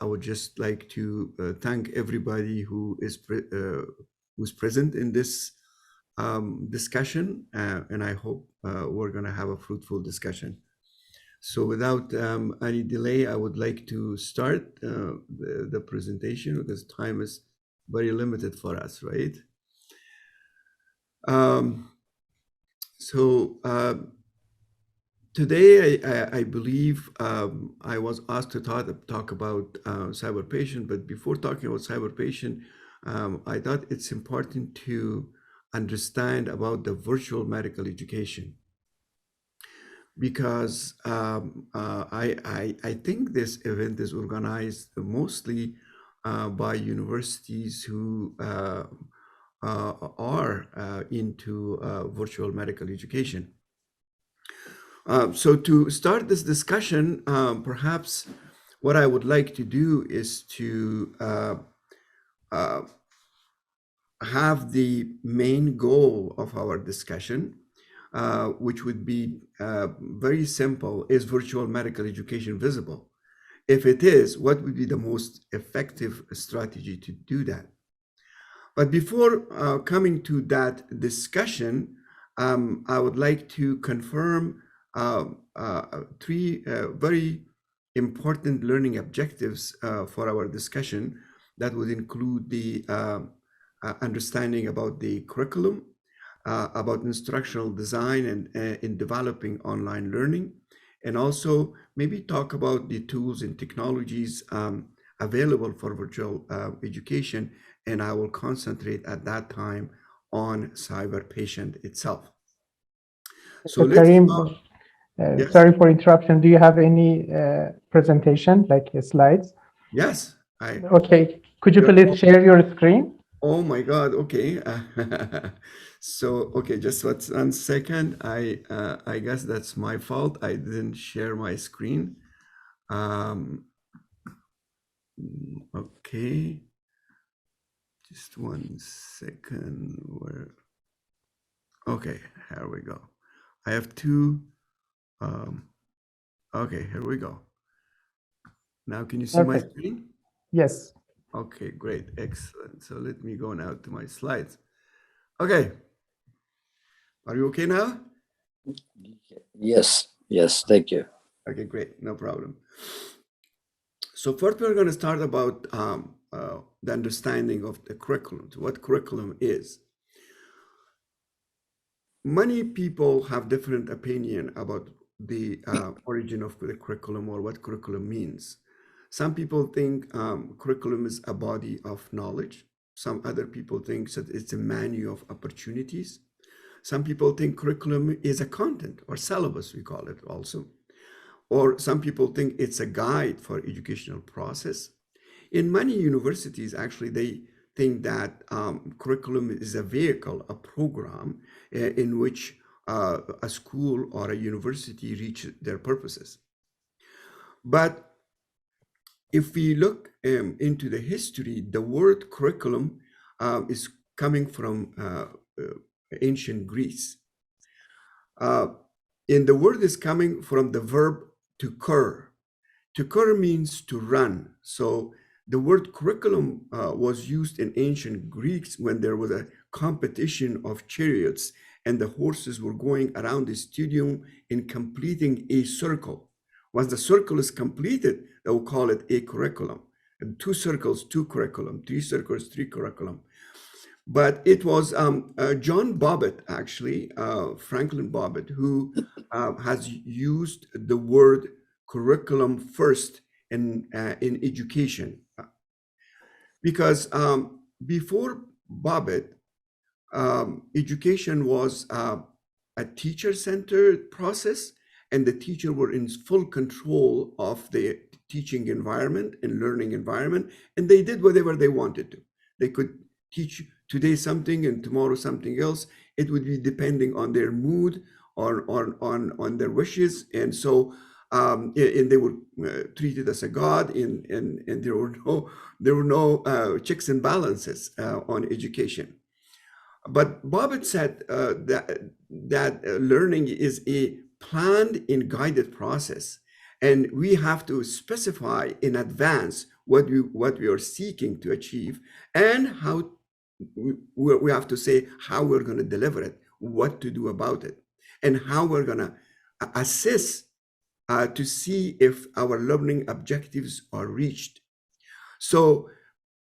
I would just like to thank everybody who's present in this discussion, and I hope we're going to have a fruitful discussion. So without any delay, I would like to start the presentation because time is very limited for us, right? Today, I believe I was asked to talk about CyberPatient, but before talking about CyberPatient, I thought it's important to understand about the virtual medical education, because I think this event is organized mostly by universities who are into virtual medical education. So to start this discussion, perhaps what I would like to do is to have the main goal of our discussion, which would be very simple. Is virtual medical education visible? If it is, what would be the most effective strategy to do that? But before coming to that discussion, I would like to confirm three very important learning objectives for our discussion that would include the understanding about the curriculum, about instructional design and in developing online learning, and also maybe talk about the tools and technologies available for virtual education, and I will concentrate at that time on CyberPatient itself. So Karim, yes. Sorry for interruption. Do you have any presentation, like slides? Yes. Okay. Could you please share your screen? Oh my God. Okay. So, okay, just 1 second. I guess that's my fault. I didn't share my screen. Okay. Just 1 second. Okay, here we go. I have two. Okay, here we go. Now, can you see my screen? Yes. Okay, great, excellent. So let me go now to my slides. Okay, are you okay now? Yes, thank you. Okay, great, no problem. So first we're going to start about the understanding of the curriculum, what curriculum is. Many people have different opinion about the origin of the curriculum or what curriculum means. Some people think curriculum is a body of knowledge. Some other people think that it's a menu of opportunities. Some people think curriculum is a content or syllabus, we call it also. Or some people think it's a guide for educational process. In many universities, actually, they think that curriculum is a vehicle, a program in which a school or a university reach their purposes. But if we look into the history, the word curriculum is coming from ancient Greece. And the word is coming from the verb to cur. To cur means to run. So the word curriculum was used in ancient Greeks when there was a competition of chariots and the horses were going around the stadium in completing a circle. Once the circle is completed, they will call it a curriculum. And 2 circles, 2 curriculum, 3 circles, 3 curriculum. But it was John Bobbitt, actually, Franklin Bobbitt, who has used the word curriculum first in education. Because before Bobbitt, education was a teacher-centered process, and the teacher were in full control of the teaching environment and learning environment, and they did whatever they wanted to. They could teach today something and tomorrow something else. It would be depending on their mood or on their wishes, and so and they were treated as a god, and there were no checks and balances on education. But Bobbitt said that learning is a planned and guided process, and we have to specify in advance what we are seeking to achieve, and how we have to say how we're going to deliver it, what to do about it, and how we're going to assess to see if our learning objectives are reached. So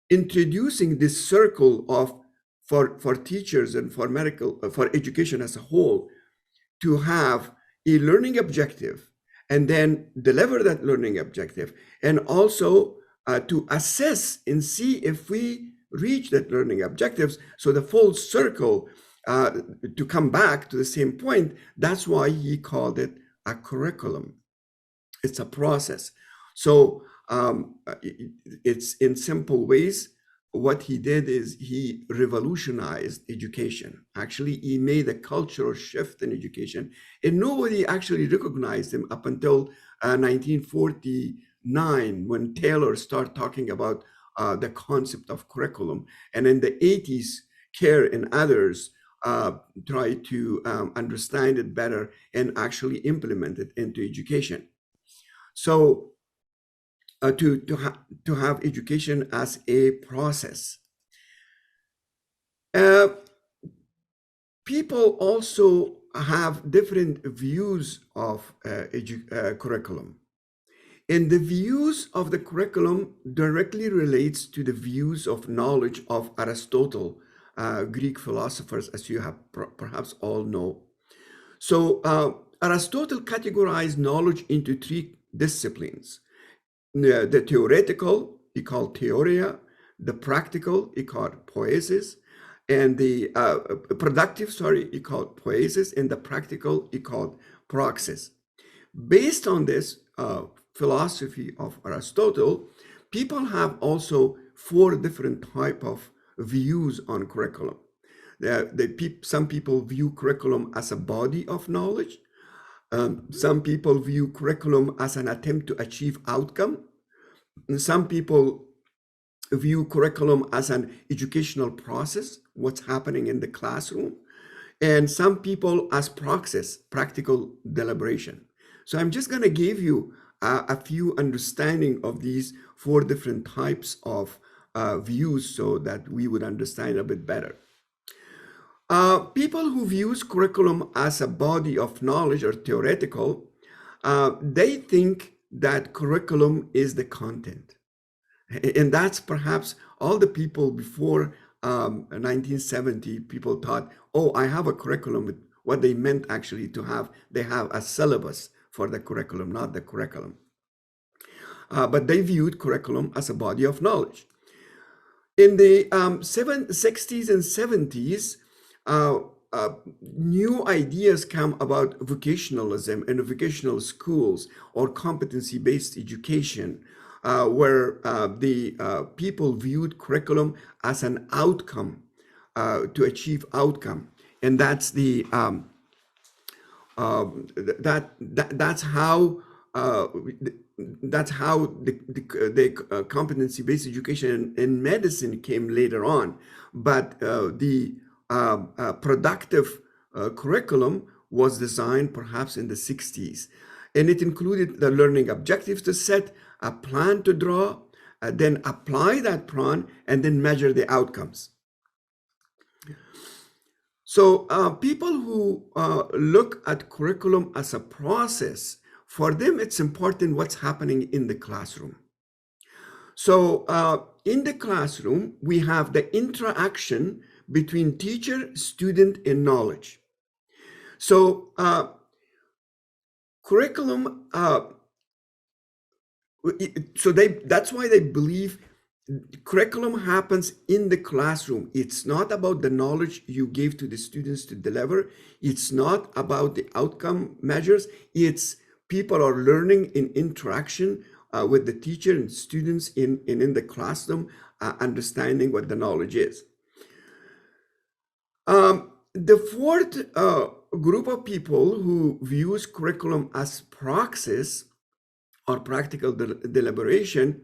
introducing this circle of for teachers and for education as a whole to have a learning objective and then deliver that learning objective, and also to assess and see if we reach that learning objectives. So the full circle to come back to the same point. That's why he called it a curriculum. It's a process. So it's in simple ways. What he did is he revolutionized education. Actually, he made a cultural shift in education, and nobody actually recognized him up until 1949, when Taylor started talking about the concept of curriculum. And in the 80s, Kerr and others tried to understand it better and actually implement it into education. So to have education as a process. People also have different views of curriculum. And the views of the curriculum directly relates to the views of knowledge of Aristotle, Greek philosophers, as you have perhaps all know. So Aristotle categorized knowledge into three disciplines. The theoretical, he called theoria, the practical, he called poiesis, and the productive, he called poiesis, and the practical, he called praxis. Based on this philosophy of Aristotle, people have also four different type of views on curriculum. Some people view curriculum as a body of knowledge. Some people view curriculum as an attempt to achieve outcome. And some people view curriculum as an educational process, what's happening in the classroom. And some people as praxis, practical deliberation. So I'm just going to give you a few understanding of these four different types of views so that we would understand a bit better. People who views curriculum as a body of knowledge or theoretical, they think that curriculum is the content. And that's perhaps all the people before 1970, people thought, oh, I have a curriculum. What they meant actually to have, they have a syllabus for the curriculum, not the curriculum. But they viewed curriculum as a body of knowledge. In the 60s and 70s, new ideas come about vocationalism and vocational schools or competency-based education, where the people viewed curriculum as an outcome to achieve outcome, and that's the that's how the competency-based education in medicine came later on. But the productive curriculum was designed perhaps in the 60s. And it included the learning objectives to set, a plan to draw, then apply that plan, and then measure the outcomes. So people who look at curriculum as a process, for them it's important what's happening in the classroom. So in the classroom, we have the interaction between teacher, student, and knowledge. So curriculum, that's why they believe curriculum happens in the classroom. It's not about the knowledge you gave to the students to deliver. It's not about the outcome measures. It's people are learning in interaction with the teacher and students in the classroom, understanding what the knowledge is. The fourth group of people who views curriculum as praxis or practical deliberation,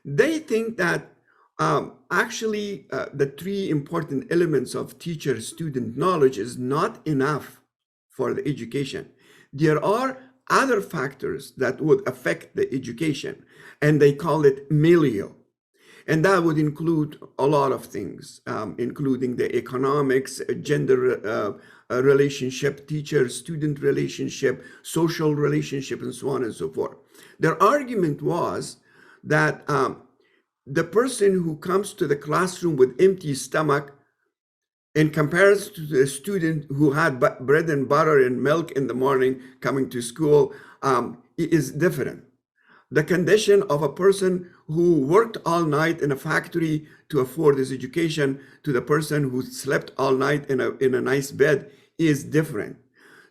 they think that Actually, the three important elements of teacher-student knowledge is not enough for the education. There are other factors that would affect the education, and they call it milieu. And that would include a lot of things, including the economics, gender relationship, teacher-student relationship, social relationship, and so on and so forth. Their argument was that the person who comes to the classroom with empty stomach in comparison to the student who had bread and butter and milk in the morning coming to school is different. The condition of a person who worked all night in a factory to afford his education to the person who slept all night in a nice bed is different.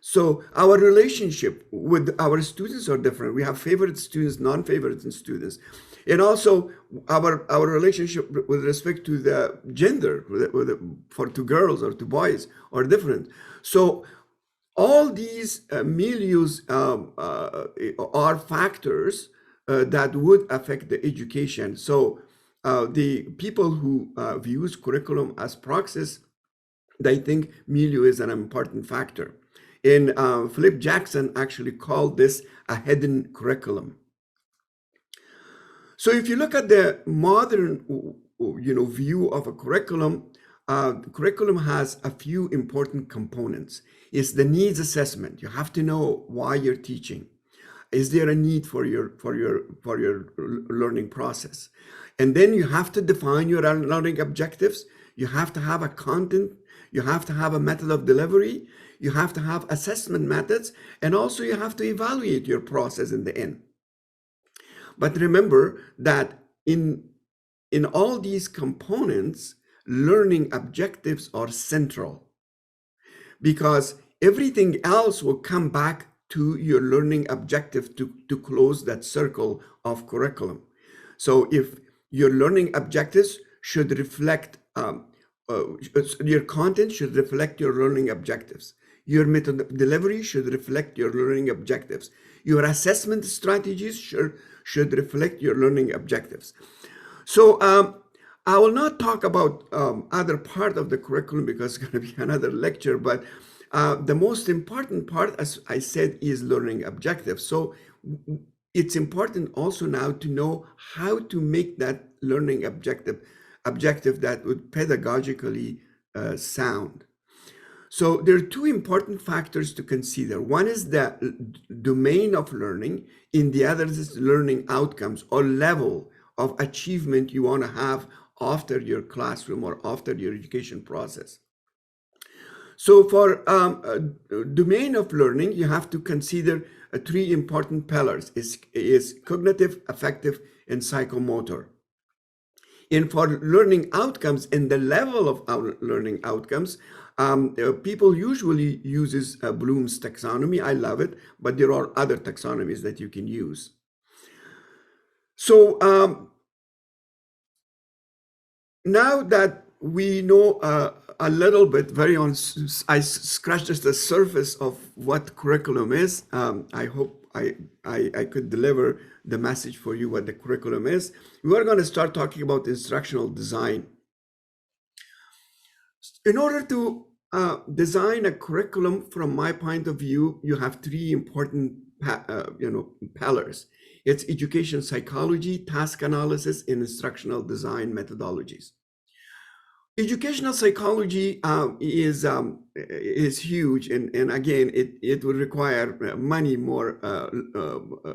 So our relationship with our students are different. We have favorite students, non-favorite students. And also our relationship with respect to the gender, for to girls or to boys, are different. So all these milieus are factors that would affect the education. So the people who views curriculum as praxis, they think milieu is an important factor. And Philip Jackson actually called this a hidden curriculum. So if you look at the modern, view of a curriculum, the curriculum has a few important components. It's the needs assessment. You have to know why you're teaching. Is there a need for your learning process? And then you have to define your learning objectives. You have to have a content. You have to have a method of delivery. You have to have assessment methods, and also you have to evaluate your process in the end. But remember that in all these components, learning objectives are central, because everything else will come back to your learning objective to close that circle of curriculum. So if your learning objectives should reflect, your content should reflect your learning objectives. Your method of delivery should reflect your learning objectives. Your assessment strategies should reflect your learning objectives. So I will not talk about other part of the curriculum because it's going to be another lecture, but the most important part, as I said, is learning objectives. So it's important also now to know how to make that learning objective that would pedagogically sound. So there are two important factors to consider. One is the domain of learning, and the other is learning outcomes or level of achievement you want to have after your classroom or after your education process. So for domain of learning, you have to consider three important pillars: is cognitive, affective, and psychomotor. And for learning outcomes and the level of our learning outcomes, people usually uses Bloom's taxonomy. I love it, but there are other taxonomies that you can use. So now that we know a little bit, I scratched just the surface of what curriculum is. I hope I could deliver the message for you what the curriculum is. We are going to start talking about instructional design. In order to design a curriculum, from my point of view, you have three important pillars. It's education psychology, task analysis, and instructional design methodologies. Educational psychology is huge, and again, it would require many more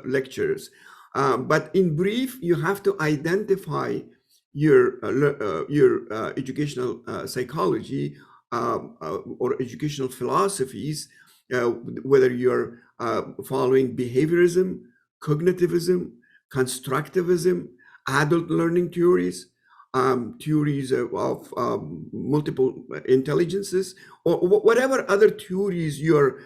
lectures. But in brief, you have to identify your educational psychology or educational philosophies, whether you're following behaviorism, cognitivism, constructivism, adult learning theories, theories of multiple intelligences, or whatever other theories you're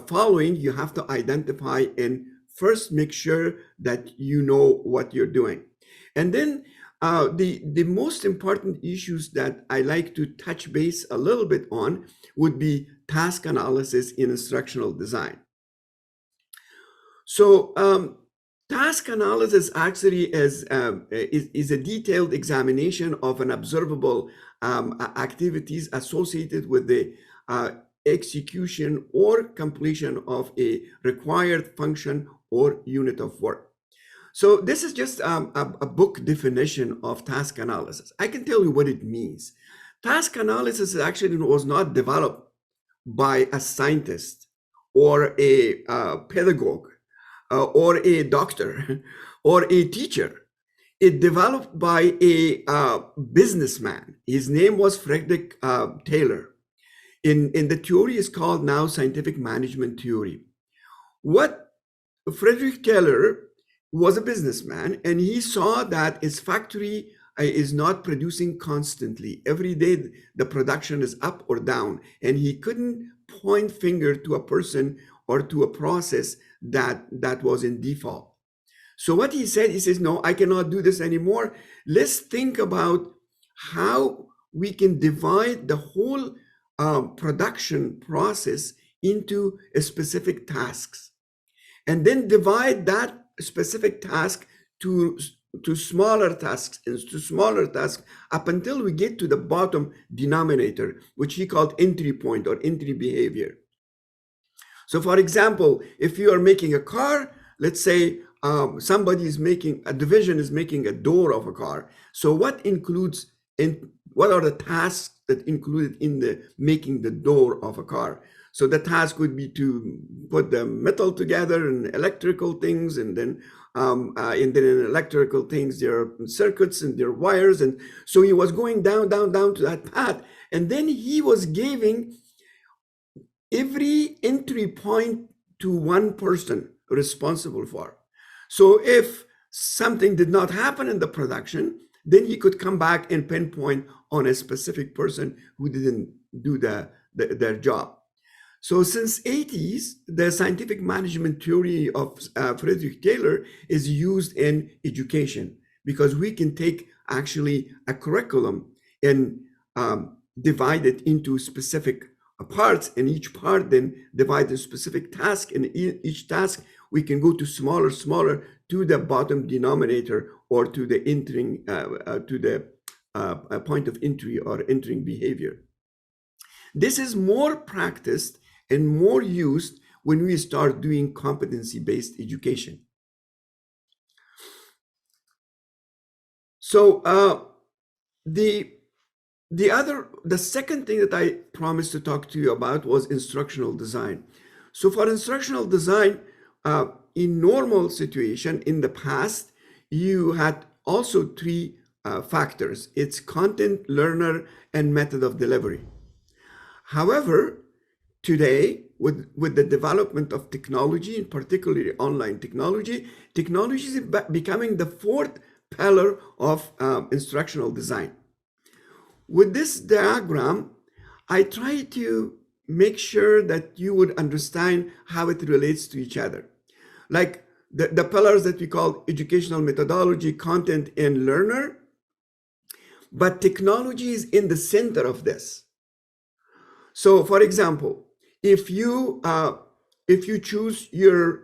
following. You have to identify and first make sure that you know what you're doing. And then the most important issues that I like to touch base a little bit on would be task analysis in instructional design. So Task analysis actually is a detailed examination of an observable activities associated with the execution or completion of a required function or unit of work. So this is just a book definition of task analysis. I can tell you what it means. Task analysis actually was not developed by a scientist or a pedagogue or a doctor or a teacher. It developed by a businessman. His name was Frederick Taylor. In the theory is called now scientific management theory. What Frederick Taylor was a businessman, and he saw that his factory is not producing constantly. Every day the production is up or down, and he couldn't point finger to a person or to a process that was in default. So what he said, he says, no, I cannot do this anymore. Let's think about how we can divide the whole production process into specific tasks, and then divide that specific task to smaller tasks up until we get to the bottom denominator, which he called entry point or entry behavior. So for example, if you are making a car, let's say somebody is making a division is making a door of a car. So what are the tasks that included in the making the door of a car? So the task would be to put the metal together and electrical things, and then in electrical things, there are circuits and there are wires. And so he was going down to that path. And then he was giving every entry point to one person responsible for. So if something did not happen in the production, then he could come back and pinpoint on a specific person who didn't do their job. So since 80s, the scientific management theory of Frederick Taylor is used in education, because we can take actually a curriculum and divide it into specific parts, and each part then divide a specific task, and each task we can go to smaller to the bottom denominator, or to the entering to the point of entry or entering behavior. This is more practiced and more used when we start doing competency-based education. So the second thing that I promised to talk to you about was instructional design. So for instructional design, in normal situation in the past, you had also three factors. It's content, learner, and method of delivery. However, today, with the development of technology, and particularly online technology is becoming the fourth pillar of instructional design. With this diagram, I try to make sure that you would understand how it relates to each other. Like the pillars that we call educational methodology, content, and learner, but technology is in the center of this. So for example, if you choose your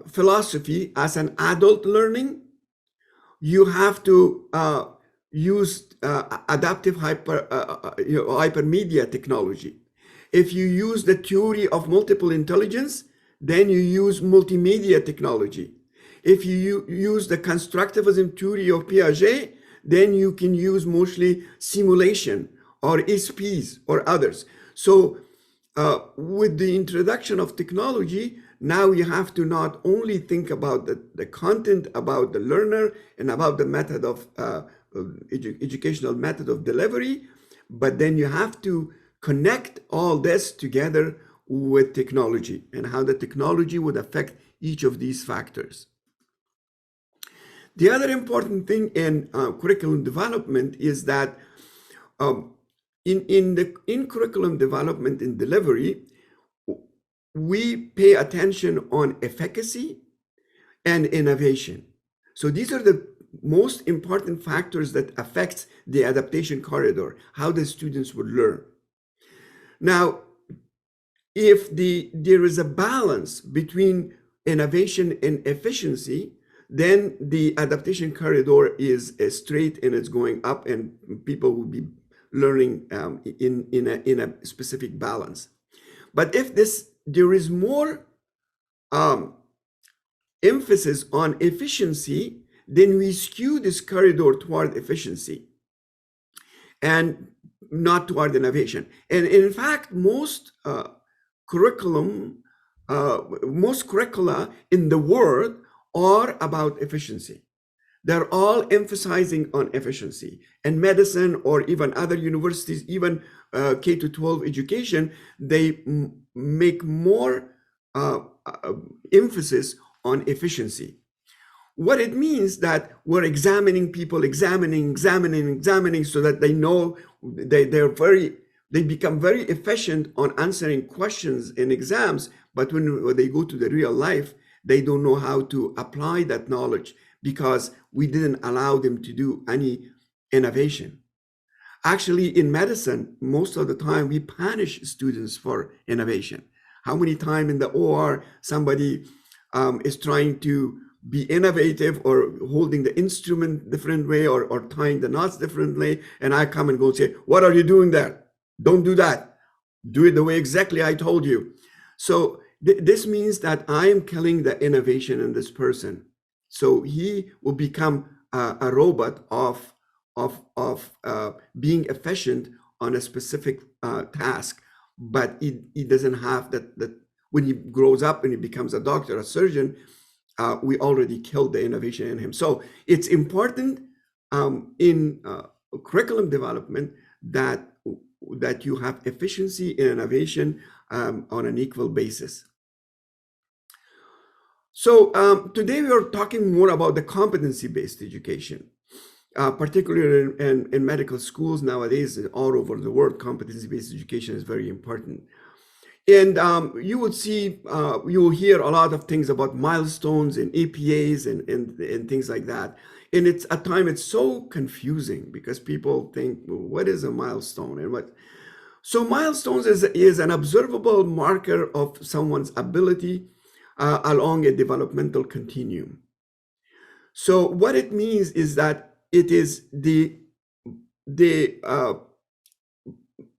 philosophy as an adult learning, you have to use adaptive hypermedia technology. If you use the theory of multiple intelligence, then you use multimedia technology. If you use the constructivism theory of Piaget, then you can use mostly simulation or SPs or others. So with the introduction of technology, now you have to not only think about the content, about the learner, and about the method of educational method of delivery, but then you have to connect all this together with technology and how the technology would affect each of these factors. The other important thing in curriculum development is that in curriculum development and delivery, we pay attention on efficacy and innovation. So these are the most important factors that affects the adaptation corridor, how the students would learn. Now, if there is a balance between innovation and efficiency, then the adaptation corridor is straight and it's going up, and people will be learning in a specific balance. But if there is more emphasis on efficiency, then we skew this corridor toward efficiency and not toward innovation. And in fact, most curricula in the world are about efficiency. They're all emphasizing on efficiency. And medicine, or even other universities, even K-12 education, they make more emphasis on efficiency. What it means that we're examining people, examining, so that they know they become very efficient on answering questions in exams. But when they go to the real life, they don't know how to apply that knowledge, because we didn't allow them to do any innovation. Actually, in medicine, most of the time we punish students for innovation. How many times in the OR somebody is trying to be innovative, or holding the instrument different way, or tying the knots differently, and I come and go and say, what are you doing there? Don't do that. Do it the way exactly I told you. So this means that I am killing the innovation in this person. So he will become a robot of being efficient on a specific task, but he doesn't have that. When he grows up and he becomes a doctor, a surgeon, we already killed the innovation in him. So it's important in curriculum development that you have efficiency and innovation on an equal basis. So today we are talking more about the competency-based education, particularly in medical schools nowadays, all over the world. Competency-based education is very important. And you would see, you will hear a lot of things about milestones and APAs and things like that. And at times it's so confusing, because people think, well, what is a milestone and what? So milestones is an observable marker of someone's ability along a developmental continuum. So what it means is that it is the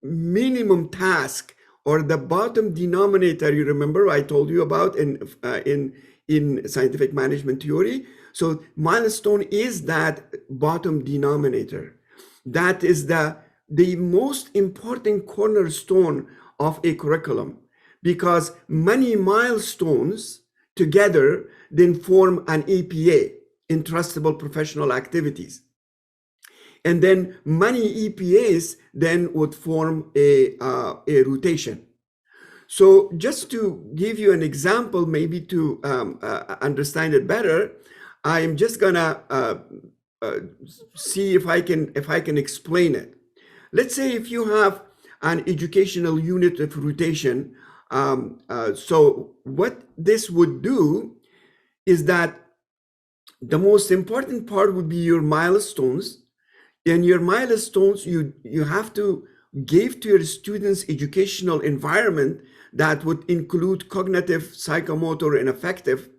minimum task, or the bottom denominator. You remember I told you about in scientific management theory. So milestone is that bottom denominator. That is the most important cornerstone of a curriculum, because many milestones together then form an APA, entrustable professional activities. And then many EPAs then would form a rotation. So just to give you an example, maybe to understand it better, I am just gonna see if I can explain it. Let's say if you have an educational unit of rotation, so what this would do is that the most important part would be your milestones. And your milestones, you have to give to your students educational environment that would include cognitive, psychomotor, and affective.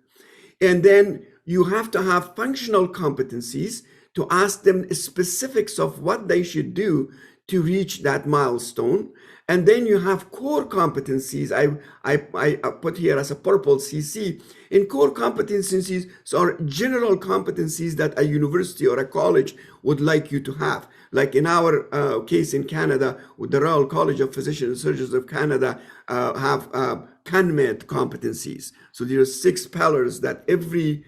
And then you have to have functional competencies to ask them specifics of what they should do to reach that milestone. And then you have core competencies. I put here as a purple CC. In core competencies are general competencies that a university or a college would like you to have. Like in our case in Canada, the Royal College of Physicians and Surgeons of Canada have CanMed competencies. So there are 6 pillars that every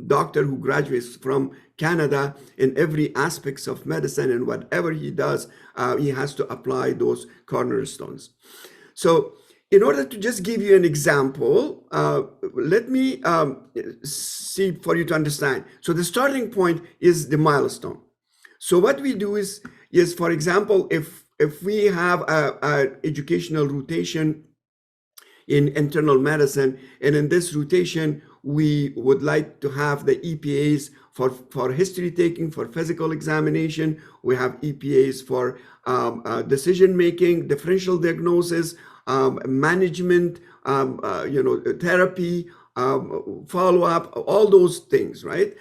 doctor who graduates from Canada in every aspects of medicine and whatever he does, he has to apply those cornerstones. So in order to just give you an example, let me see for you to understand. So the starting point is the milestone. So what we do is for example, if we have a educational rotation in internal medicine, and in this rotation, we would like to have the EPAs for history taking, for physical examination. We have EPAs for decision making, differential diagnosis, management, therapy, follow-up, all those things, right?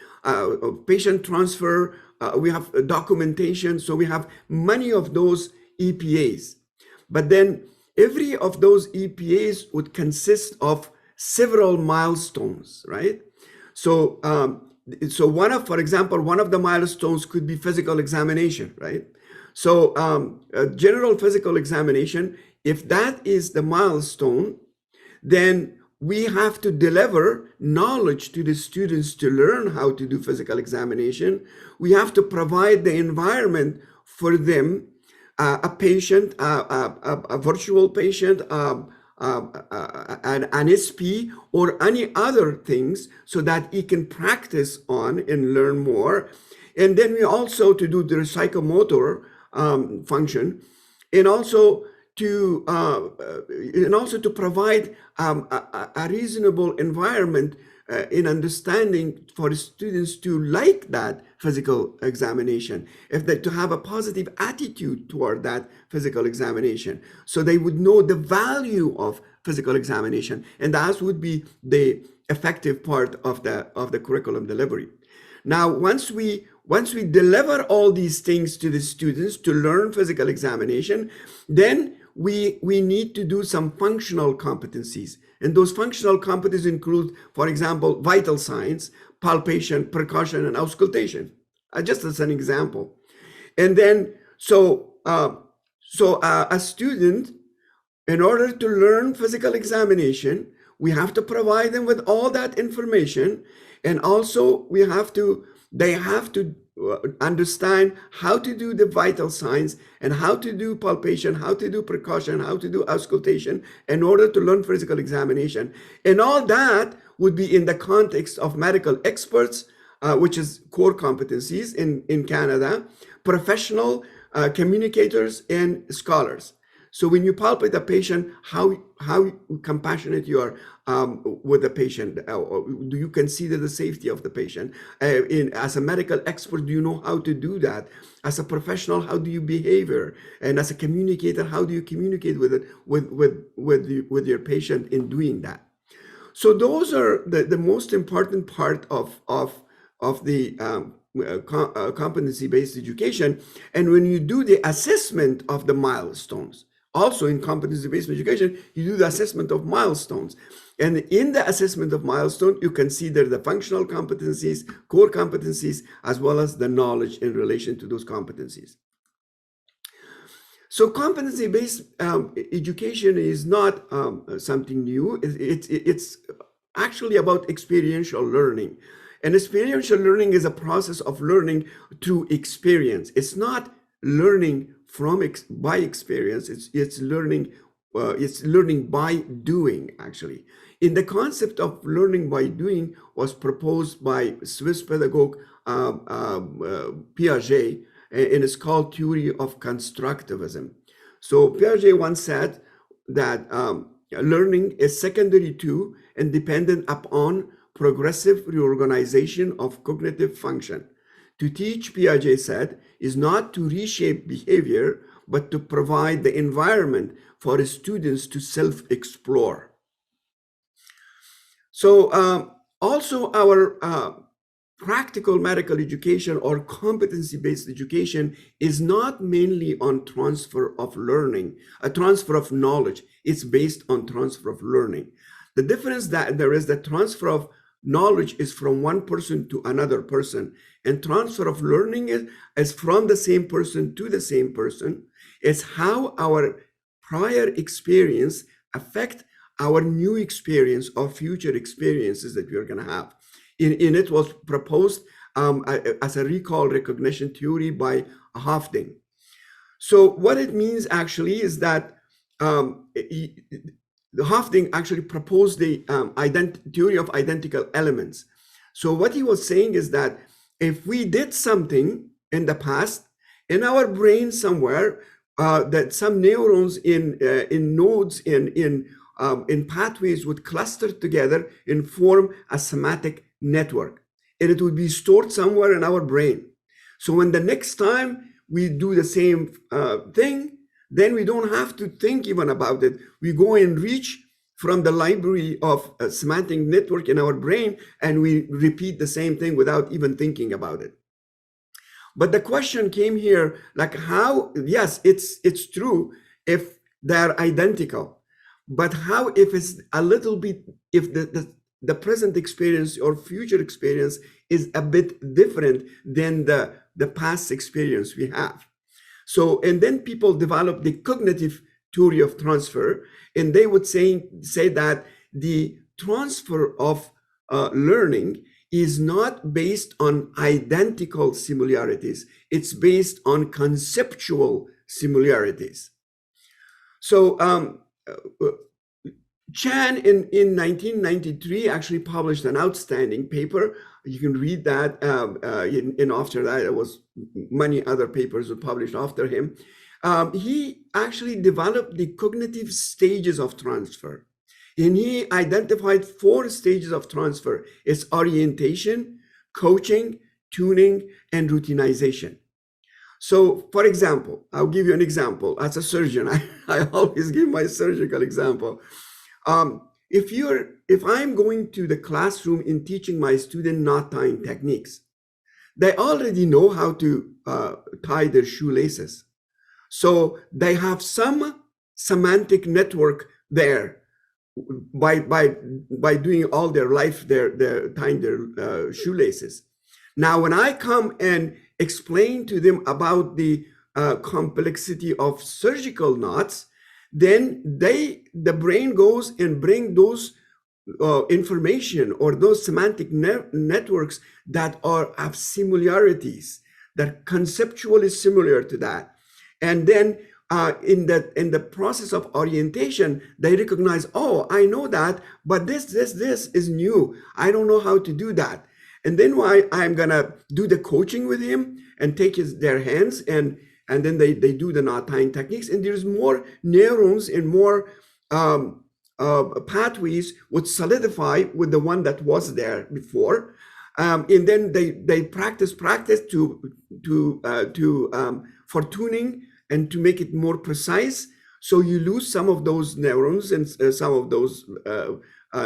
Patient transfer, we have documentation, so we have many of those EPAs. But then every of those EPAs would consist of several milestones, right? So, for example, one of the milestones could be physical examination, right? So, general physical examination, if that is the milestone, then we have to deliver knowledge to the students to learn how to do physical examination. We have to provide the environment for them, a patient, a virtual patient, an SP, or any other things, so that he can practice on and learn more. And then we also to do the psychomotor function, and also to provide a reasonable environment in understanding for the students to like that physical examination, to have a positive attitude toward that physical examination, so they would know the value of physical examination, and that would be the effective part of the curriculum delivery. Now, once we deliver all these things to the students to learn physical examination, then we need to do some functional competencies. And those functional competencies include, for example, vital signs, palpation, percussion, and auscultation, just as an example. And then, a student, in order to learn physical examination, we have to provide them with all that information. And also they have to understand how to do the vital signs and how to do palpation, how to do percussion, how to do auscultation in order to learn physical examination. And all that would be in the context of medical experts, which is core competencies in Canada, professional communicators, and scholars. So when you palpate a patient, how compassionate you are with the patient? Do you consider the safety of the patient? As a medical expert, do you know how to do that? As a professional, how do you behave? And as a communicator, how do you communicate with your patient in doing that? So those are the most important part of the competency-based education. And when you do the assessment of the milestones, also in competency-based education, you do the assessment of milestones. And in the assessment of milestone, you consider the functional competencies, core competencies, as well as the knowledge in relation to those competencies. So competency-based education is not something new. It's actually about experiential learning. And experiential learning is a process of learning through experience. It's not learning by experience. It's learning by doing, actually. In the concept of learning by doing was proposed by Swiss pedagogue Piaget, and it's called theory of constructivism. So Piaget once said that learning is secondary to and dependent upon progressive reorganization of cognitive function. To teach, Piaget said, is not to reshape behavior, but to provide the environment for students to self-explore. So also our practical medical education or competency-based education is not mainly on transfer of learning, a transfer of knowledge. It's based on transfer of learning. The difference that there is that transfer of knowledge is from one person to another person, and transfer of learning is from the same person to the same person. It's how our prior experience affect our new experience or future experiences that we are going to have. In it was proposed as a recall recognition theory by Hofding. So what it means actually is that Hofding actually proposed the theory of identical elements. So what he was saying is that if we did something in the past, in our brain somewhere, that some neurons in nodes in pathways would cluster together and form a somatic network, and it would be stored somewhere in our brain. So when the next time we do the same thing, then we don't have to think even about it. We go and reach from the library of semantic network in our brain, and we repeat the same thing without even thinking about it. But the question came here, like how, yes, it's true if they're identical, but how if it's a little bit, if the present experience or future experience is a bit different than the past experience we have. So, and then people develop the cognitive theory of transfer, and they would say that the transfer of learning is not based on identical similarities. It's based on conceptual similarities. So Chan in 1993 actually published an outstanding paper. You can read that, and after that, there was many other papers were published after him. He actually developed the cognitive stages of transfer. And he identified 4 stages of transfer. It's orientation, coaching, tuning, and routinization. So, for example, I'll give you an example. As a surgeon, I always give my surgical example. If I'm going to the classroom and teaching my student knot tying techniques, they already know how to tie their shoelaces. So they have some semantic network there by doing all their life, they're tying their shoelaces. Now, when I come and explain to them about the complexity of surgical knots, then the brain goes and bring those information or those semantic networks that have similarities, that conceptually similar to that. And then in the process of orientation, they recognize, oh, I know that, but this is new. I don't know how to do that. And then I'm gonna do the coaching with him and take their hands, and then they do the knot tying techniques, and there's more neurons and more pathways would solidify with the one that was there before, and then they practice for tuning and to make it more precise. So you lose some of those neurons and some of those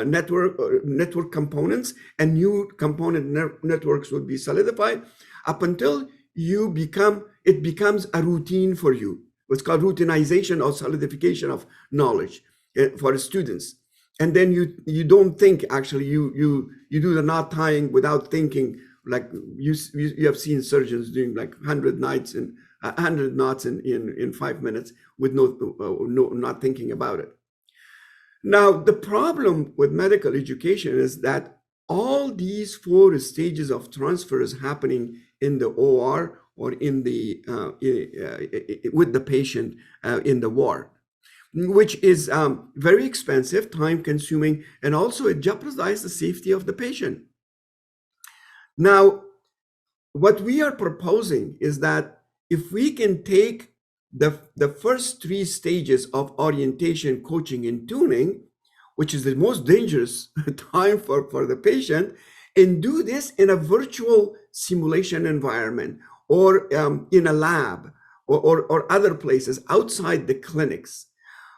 network components, and new component networks would be solidified up until it becomes a routine for you. What's called routinization or solidification of knowledge for students. And then you don't think, actually, you do the knot tying without thinking, like you have seen surgeons doing like 100 knots in 5 minutes with not thinking about it. Now, the problem with medical education is that all these 4 stages of transfer is happening in the OR or in the with the patient in the ward, which is very expensive, time-consuming, and also it jeopardizes the safety of the patient. Now, what we are proposing is that if we can take the first 3 stages of orientation, coaching, and tuning, which is the most dangerous time for the patient, and do this in a virtual simulation environment or in a lab or other places outside the clinics,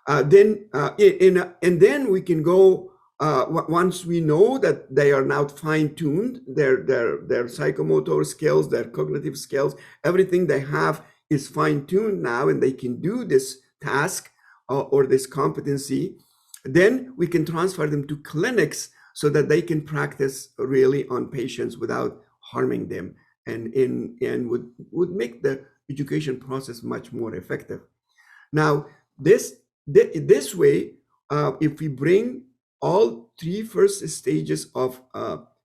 and then we can go, once we know that they are now fine-tuned, their psychomotor skills, their cognitive skills, everything they have is fine-tuned now, and they can do this task or this competency, then we can transfer them to clinics so that they can practice really on patients without harming them, and would make the education process much more effective. Now, this way, if we bring all 3 first stages of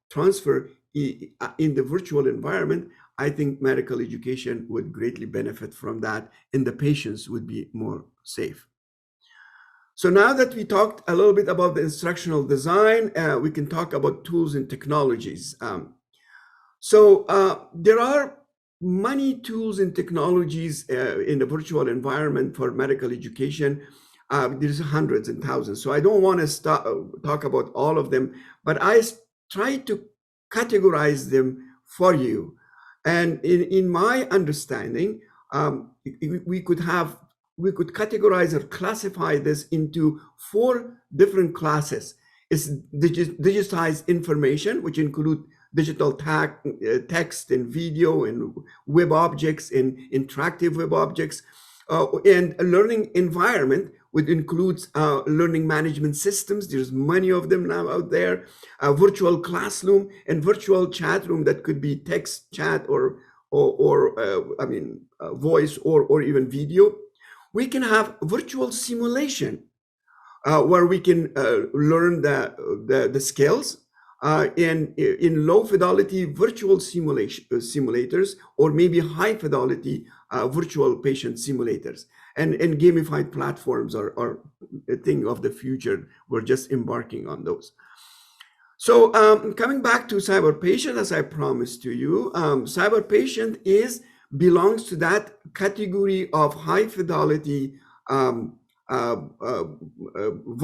transfer in the virtual environment, I think medical education would greatly benefit from that, and the patients would be more safe. So now that we talked a little bit about the instructional design, we can talk about tools and technologies. So there are many tools and technologies in the virtual environment for medical education. There's hundreds and thousands. So I don't want to talk about all of them, but I try to categorize them for you. And in my understanding, we could have we could categorize or classify this into 4 different classes. It's digitized information, which include digital text and video and web objects and interactive web objects, and a learning environment, which includes learning management systems. There's many of them now out there, virtual classroom and virtual chat room that could be text chat or voice or even video. We can have virtual simulation where we can learn the skills in low fidelity virtual simulators, or maybe high fidelity virtual patient simulators. And gamified platforms are a thing of the future. We're just embarking on those. So coming back to CyberPatient, as I promised to you, CyberPatient belongs to that category of high fidelity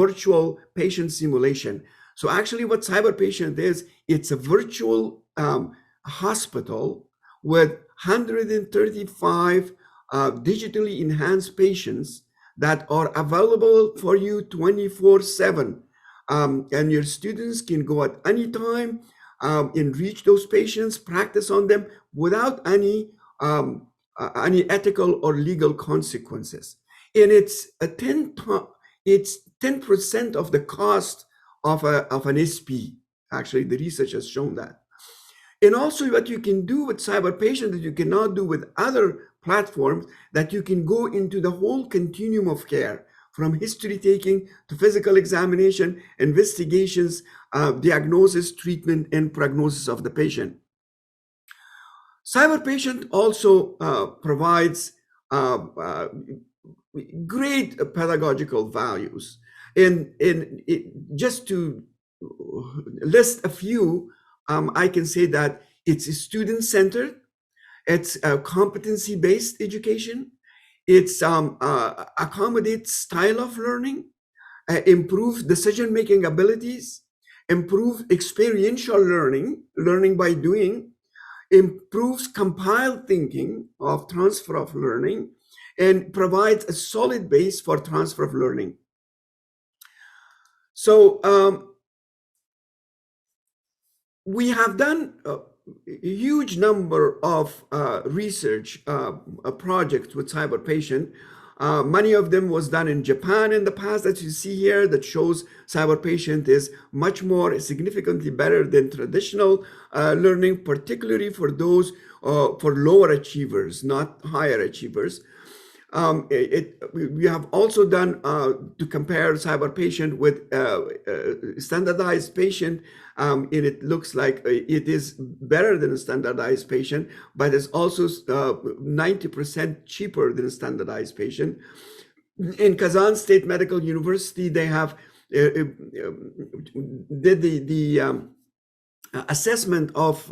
virtual patient simulation. So actually what CyberPatient is, it's a virtual hospital with 135 digitally enhanced patients that are available for you 24/7. And your students can go at any time and reach those patients, practice on them without any ethical or legal consequences. And it's 10% of the cost of an SP. Actually, the research has shown that. And also what you can do with CyberPatient that you cannot do with other platforms, that you can go into the whole continuum of care, from history taking to physical examination, investigations, diagnosis, treatment, and prognosis of the patient. CyberPatient also provides great pedagogical values. And just to list a few, I can say that it's student-centered, it's a competency-based education, it's accommodates style of learning, improves decision-making abilities, improves experiential learning by doing, improves compiled thinking of transfer of learning, and provides a solid base for transfer of learning. So we have done a huge number of research projects with CyberPatient. Many of them was done in Japan in the past, that you see here, that shows CyberPatient is much more significantly better than traditional learning, particularly for those for lower achievers, not higher achievers. We have also done to compare CyberPatient with standardized patient, and it looks like it is better than a standardized patient, but it's also 90% cheaper than a standardized patient. In Kazan State Medical University, they have did the assessment of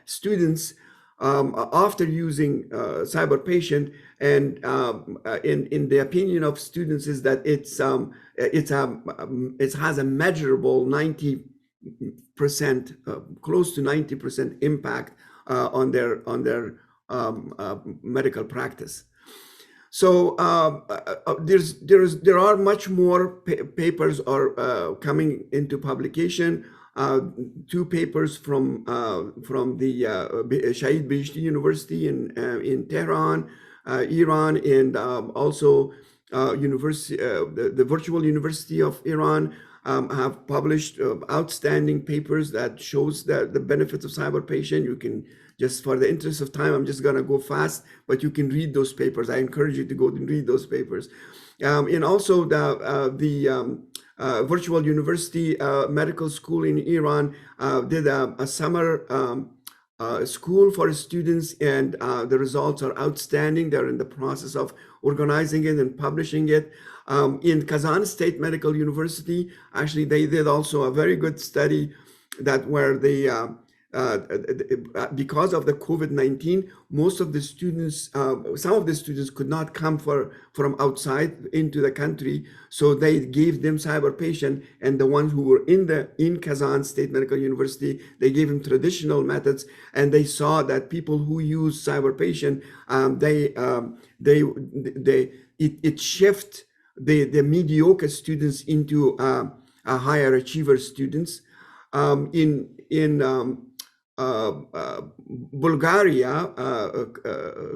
students after using CyberPatient, and in the opinion of students is that it has a measurable 90%, close to 90% impact on their medical practice. So there are much more papers are coming into publication. 2 papers from the Shahid Beheshti University in Tehran, Iran, and also the Virtual University of Iran have published outstanding papers that shows the benefits of CyberPatient. You can, just for the interest of time, I'm just going to go fast, but you can read those papers. I encourage you to go and read those papers. And also the Virtual University Medical School in Iran did a summer school for students, and the results are outstanding. They're in the process of organizing it and publishing it. In Kazan State Medical University, actually, they did also a very good study that where they because of the COVID-19, most of the students, some of the students could not come from outside into the country, so they gave them CyberPatient, and the ones who were in Kazan State Medical University, they gave them traditional methods, and they saw that people who use CyberPatient, it shifts the mediocre students into higher achiever students. In Bulgaria,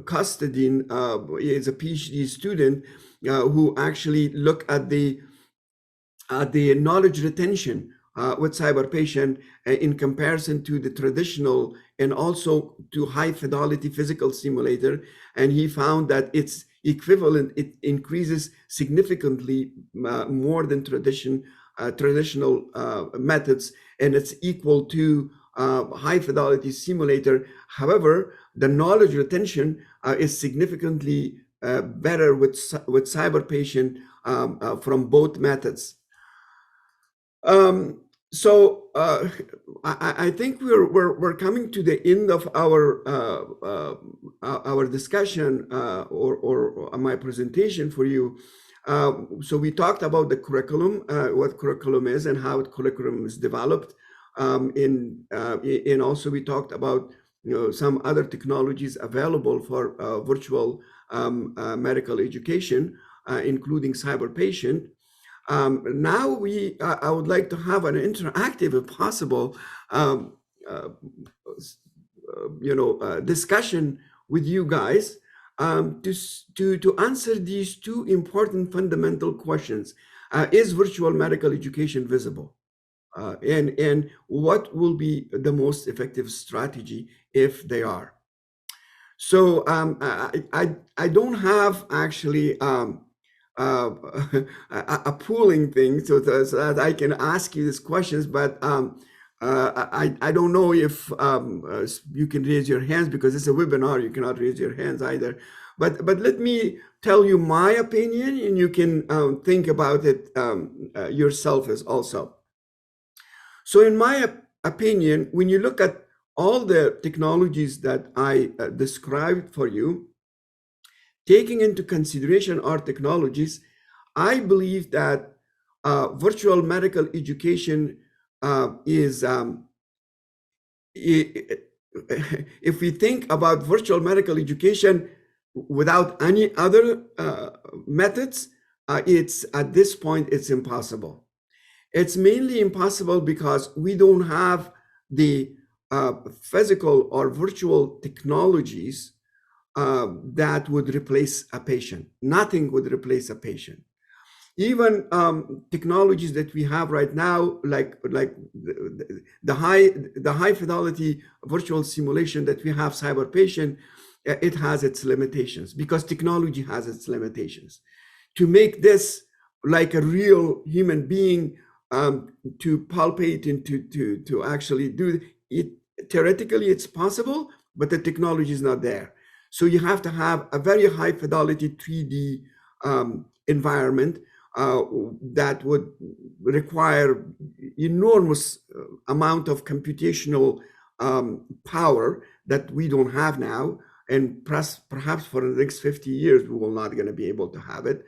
Kostadin is a PhD student who actually look at the knowledge retention with CyberPatient in comparison to the traditional and also to high fidelity physical simulator. And he found that it's equivalent, it increases significantly more than traditional methods, and it's equal to high fidelity simulator. However, the knowledge retention is significantly better with CyberPatient from both methods. I think we're coming to the end of our discussion or my presentation for you. So we talked about the curriculum, what curriculum is and how curriculum is developed, and also we talked about some other technologies available for virtual medical education, including CyberPatient. Now I would like to have an interactive, if possible, discussion with you guys to answer these two important fundamental questions. Is virtual medical education visible? And what will be the most effective strategy if they are? So I don't have actually a pooling thing so that I can ask you these questions, but I don't know if you can raise your hands because it's a webinar. You cannot raise your hands either. But let me tell you my opinion, and you can think about it yourself as also. So in my opinion, when you look at all the technologies that I described for you, taking into consideration our technologies, I believe that virtual medical education is, if we think about virtual medical education without any other methods, it's at this point, it's impossible. It's mainly impossible because we don't have the physical or virtual technologies that would replace a patient. Nothing would replace a patient. Even technologies that we have right now, like the high fidelity virtual simulation that we have, CyberPatient, it has its limitations because technology has its limitations. To make this like a real human being, to palpate and to actually do it, theoretically it's possible, but the technology is not there. So you have to have a very high fidelity 3D environment that would require enormous amount of computational power that we don't have now, and perhaps for the next 50 years we will not going to be able to have it.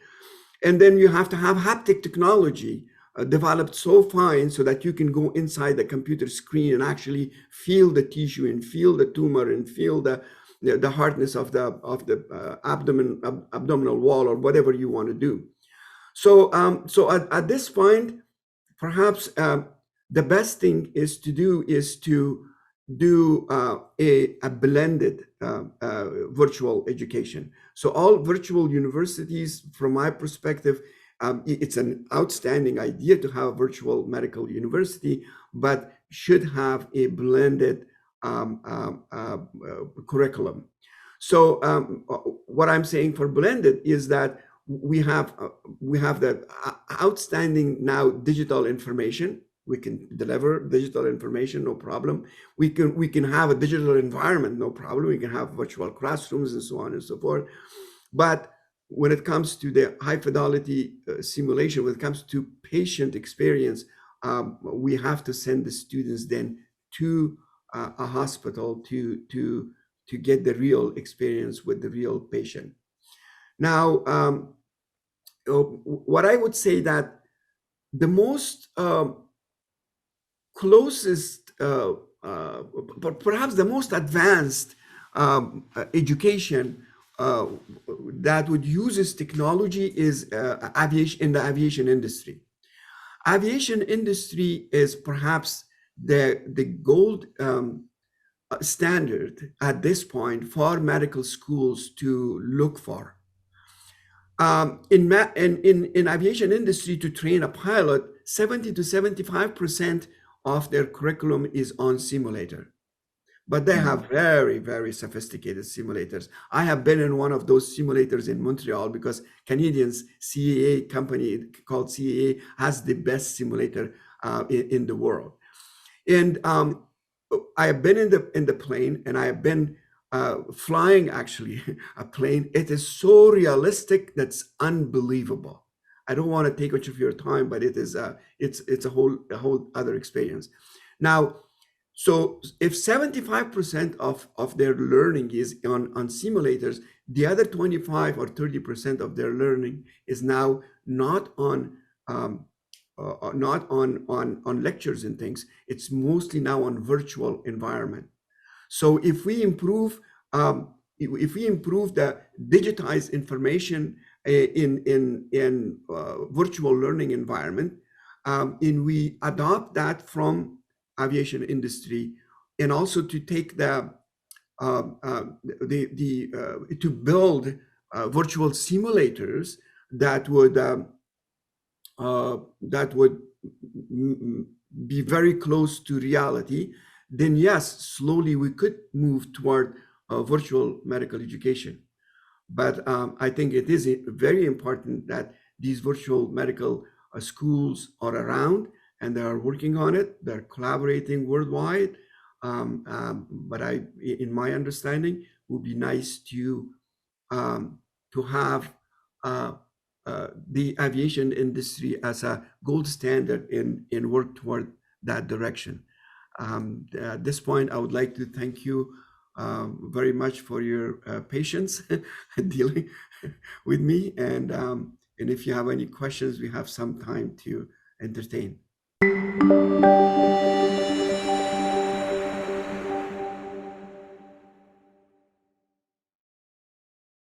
And then you have to have haptic technology developed so fine so that you can go inside the computer screen and actually feel the tissue and feel the tumor and feel the hardness of the abdominal wall or whatever you want to do. So at this point, perhaps the best thing is to do a blended virtual education. So all virtual universities, from my perspective, it's an outstanding idea to have a virtual medical university, but should have a blended curriculum. So what I'm saying for blended is that we have the outstanding now digital information. We can deliver digital information, no problem. We can have a digital environment, no problem. We can have virtual classrooms and so on and so forth. But when it comes to the high fidelity simulation, when it comes to patient experience, we have to send the students then to a hospital to get the real experience with the real patient. Now, what I would say that the most closest, perhaps the most advanced education uh, that would use this technology is aviation, in the aviation industry. Aviation industry is perhaps the gold standard at this point for medical schools to look for. In aviation industry, to train a pilot, 70 to 75% of their curriculum is on simulator. But they have very, very sophisticated simulators. I have been in one of those simulators in Montreal because Canadians CAA company called CAA has the best simulator in the world. And I have been in the plane, and I have been flying actually a plane. It is so realistic that's unbelievable. I don't want to take much of your time, but it is it's a whole other experience. Now, so if 75% of their learning is on simulators, the other 25 or 30% of their learning is now not on on lectures and things. It's mostly now on virtual environment. So if we improve the digitized information in virtual learning environment, and we adopt that from aviation industry, and also to take to build virtual simulators that would be very close to reality, then yes, slowly we could move toward virtual medical education. But I think it is very important that these virtual medical schools are around, and they are working on it. They're collaborating worldwide. But in my understanding, it would be nice to have the aviation industry as a gold standard in work toward that direction. At this point, I would like to thank you very much for your patience dealing with me. And if you have any questions, we have some time to entertain.